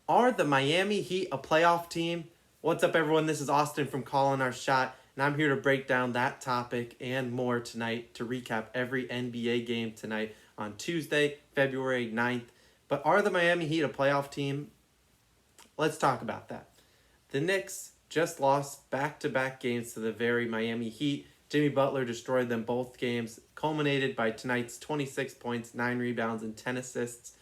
Are the Miami Heat a playoff team? What's up, everyone? This is Austin from Calling Our Shot, and I'm here to break down that topic and more tonight to recap every NBA game tonight on Tuesday, February 9th. But are the Miami Heat a playoff team? Let's talk about that. The Knicks just lost back-to-back games to the very Miami Heat. Jimmy Butler destroyed them both games, culminated by tonight's 26 points, 9 rebounds, and 10 assists.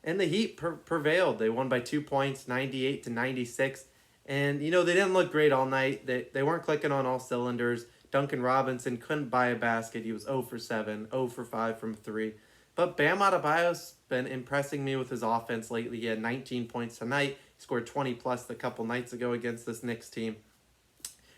And the Heat prevailed. They won by 2 points, 98-96. And, they didn't look great all night. They weren't clicking on all cylinders. Duncan Robinson couldn't buy a basket. He was 0 for 7, 0 for 5 from 3. But Bam Adebayo's been impressing me with his offense lately. He had 19 points tonight. He scored 20 plus a couple nights ago against this Knicks team.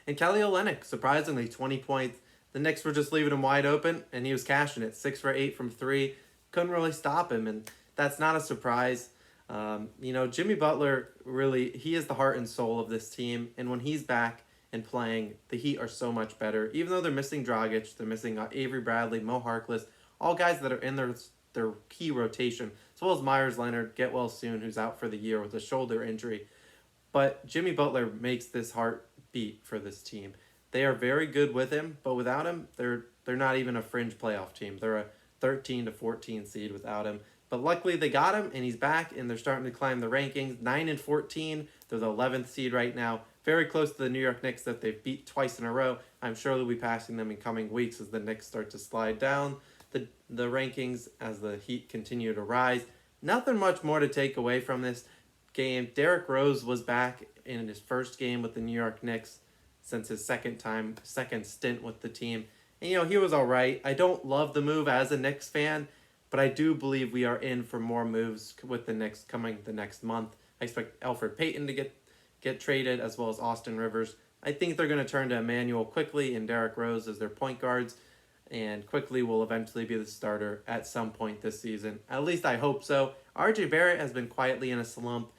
And Kelly Olynyk, surprisingly, 20 points. The Knicks were just leaving him wide open, and he was cashing it. 6 for 8 from 3. Couldn't really stop him, and that's not a surprise. Jimmy Butler, really, he is the heart and soul of this team. And when he's back and playing, the Heat are so much better. Even though they're missing Dragic, they're missing Avery Bradley, Mo Harkless, all guys that are in their key rotation, as well as Myers Leonard, get well soon, who's out for the year with a shoulder injury. But Jimmy Butler makes this heart beat for this team. They are very good with him, but without him, they're not even a fringe playoff team. They're a 13 to 14 seed without him. But luckily they got him, and he's back, and they're starting to climb the rankings. 9-14, they're the 11th seed right now. Very close to the New York Knicks that they've beat twice in a row. I'm sure they'll be passing them in coming weeks as the Knicks start to slide down the rankings as the Heat continue to rise. Nothing much more to take away from this game. Derrick Rose was back in his first game with the New York Knicks since his second stint with the team. And, he was all right. I don't love the move as a Knicks fan, but I do believe we are in for more moves with the Knicks coming the next month. I expect Elfrid Payton to get traded, as well as Austin Rivers. I think they're going to turn to Emmanuel Quickley and Derrick Rose as their point guards, and Quickley will eventually be the starter at some point this season. At least I hope so. R.J. Barrett has been quietly in a slump.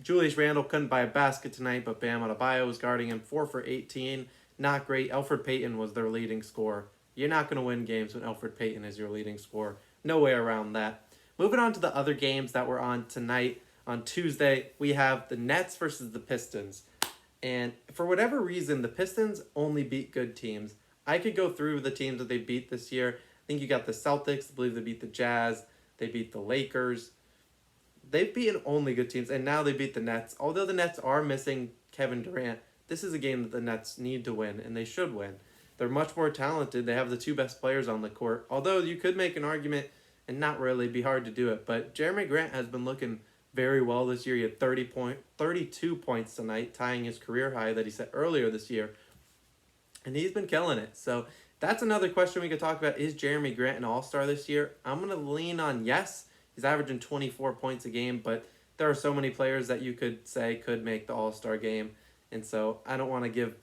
Julius Randle couldn't buy a basket tonight, but Bam Adebayo was guarding him 4 for 18. Not great. Elfrid Payton was their leading scorer. You're not going to win games when Elfrid Payton is your leading scorer. No way around that. Moving on to the other games that were on tonight. On Tuesday, we have the Nets versus the Pistons. And for whatever reason, the Pistons only beat good teams. I could go through the teams that they beat this year. I think you got the Celtics. I believe they beat the Jazz. They beat the Lakers. They've beaten only good teams, and now they beat the Nets. Although the Nets are missing Kevin Durant, this is a game that the Nets need to win, and they should win. They're much more talented. They have the two best players on the court. Although you could make an argument, and not really be hard to do it, but Jeremy Grant has been looking very well this year. He had 32 points tonight, tying his career high that he set earlier this year. And he's been killing it. So that's another question we could talk about. Is Jeremy Grant an all-star this year? I'm going to lean on yes. He's averaging 24 points a game, but there are so many players that you could say could make the all-star game. And so I don't want to give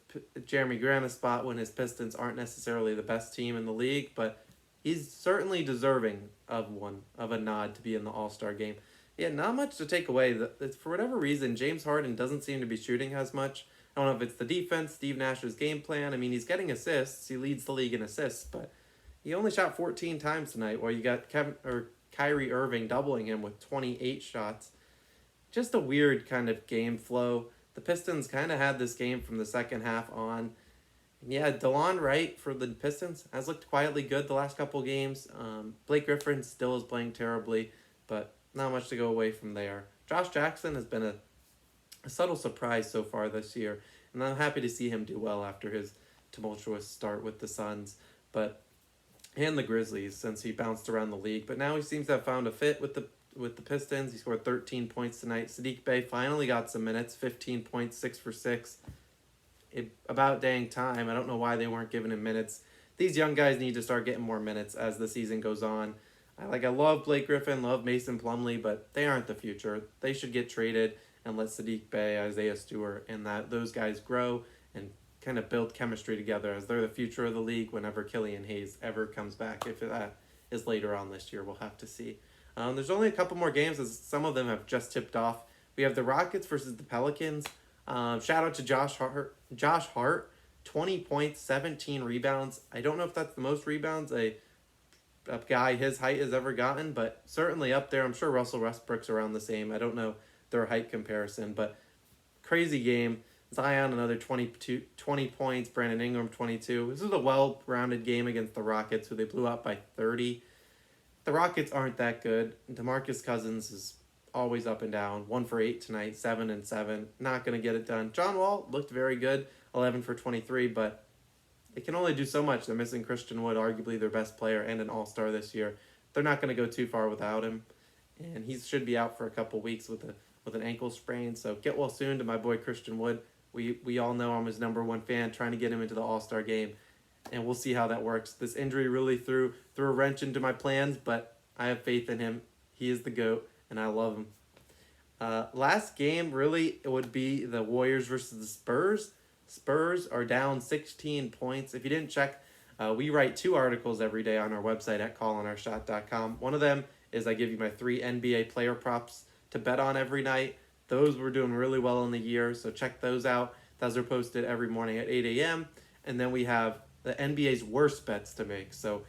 Jeremy Grant a spot when his Pistons aren't necessarily the best team in the league, but he's certainly deserving of a nod to be in the All-Star game. Yeah, not much to take away. For whatever reason, James Harden doesn't seem to be shooting as much. I don't know if it's the defense, Steve Nash's game plan. I mean, he's getting assists. He leads the league in assists, but he only shot 14 times tonight, while you got Kyrie Irving doubling him with 28 shots. Just a weird kind of game flow. The Pistons kind of had this game from the second half on. And yeah, DeLon Wright for the Pistons has looked quietly good the last couple games. Blake Griffin still is playing terribly, but not much to go away from there. Josh Jackson has been a subtle surprise so far this year, and I'm happy to see him do well after his tumultuous start with the Suns and the Grizzlies, since he bounced around the league. But now he seems to have found a fit with the Pistons. He scored 13 points tonight. Saddiq Bey finally got some minutes, 15 points, 6 for 6. About dang time. I don't know why they weren't giving him minutes. These young guys need to start getting more minutes as the season goes on. I love Blake Griffin, love Mason Plumlee, but they aren't the future. They should get traded and let Saddiq Bey, Isaiah Stewart, and those guys grow and kind of build chemistry together, as they're the future of the league whenever Killian Hayes ever comes back. If that is later on this year, we'll have to see. There's only a couple more games, as some of them have just tipped off. We have the Rockets versus the Pelicans. Shout out to Josh Hart, 20 points, 17 rebounds. I don't know if that's the most rebounds a guy his height has ever gotten, but certainly up there. I'm sure Russell Westbrook's around the same. I don't know their height comparison. But crazy game. Zion, another 20 points. Brandon Ingram, 22. This was a well-rounded game against the Rockets, who they blew out by 30. The Rockets aren't that good. DeMarcus Cousins is always up and down. 1 for 8 tonight, 7 and 7. Not going to get it done. John Wall looked very good, 11 for 23, but they can only do so much. They're missing Christian Wood, arguably their best player and an all-star this year. They're not going to go too far without him, and he should be out for a couple weeks with an ankle sprain. So get well soon to my boy Christian Wood. We all know I'm his number one fan, trying to get him into the All-Star game, and we'll see how that works. This injury really threw a wrench into my plans, but I have faith in him. He is the GOAT, and I love him. Last game, really, it would be the Warriors versus the Spurs. Spurs are down 16 points. If you didn't check, we write 2 articles every day on our website at callingourshot.com. One of them is I give you my 3 NBA player props to bet on every night. Those were doing really well in the year, so check those out. Those are posted every morning at 8 a.m. And then we have the NBA's worst bets to make. So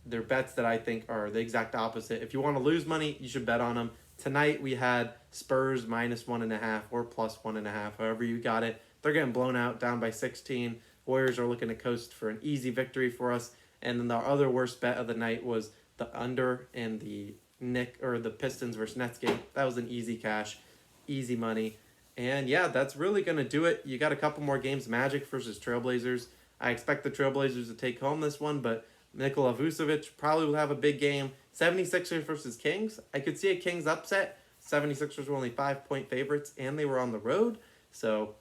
they're bets that I think are the exact opposite. If you want to lose money, you should bet on them. Tonight we had Spurs minus 1.5 or plus 1.5, however you got it. They're getting blown out, down by 16. Warriors are looking to coast for an easy victory for us. And then the other worst bet of the night was the under in the Pistons versus Nets game. That was an easy cash. Easy money. And yeah, that's really going to do it. You got a couple more games. Magic versus Trailblazers. I expect the Trailblazers to take home this one, but Nikola Vucevic probably will have a big game. 76ers versus Kings. I could see a Kings upset. 76ers were only 5-point favorites, and they were on the road. So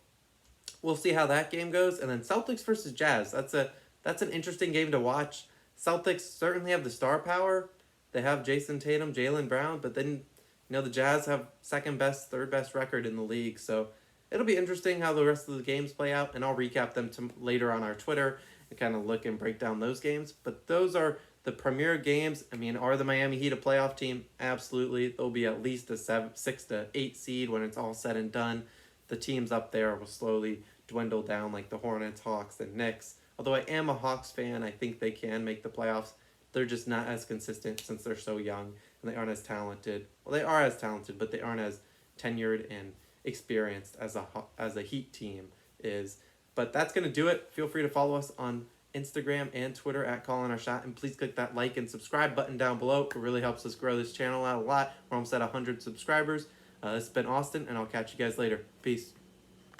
we'll see how that game goes. And then Celtics versus Jazz. That's an interesting game to watch. Celtics certainly have the star power. They have Jason Tatum, Jaylen Brown, but then the Jazz have second best, third best record in the league. So it'll be interesting how the rest of the games play out, and I'll recap them later on our Twitter and kind of look and break down those games. But those are the premier games. I mean, are the Miami Heat a playoff team? Absolutely. They'll be at least a 6 to 8 seed when it's all said and done. The teams up there will slowly dwindle down, like the Hornets, Hawks, and Knicks. Although I am a Hawks fan, I think they can make the playoffs. They're just not as consistent since they're so young and they aren't as talented. Well, they are as talented, but they aren't as tenured and experienced as a Heat team is. But that's going to do it. Feel free to follow us on Instagram and Twitter at Calling Our Shot, and please click that like and subscribe button down below. It really helps us grow this channel out a lot. We're almost at 100 subscribers. This has been Austin, and I'll catch you guys later. Peace.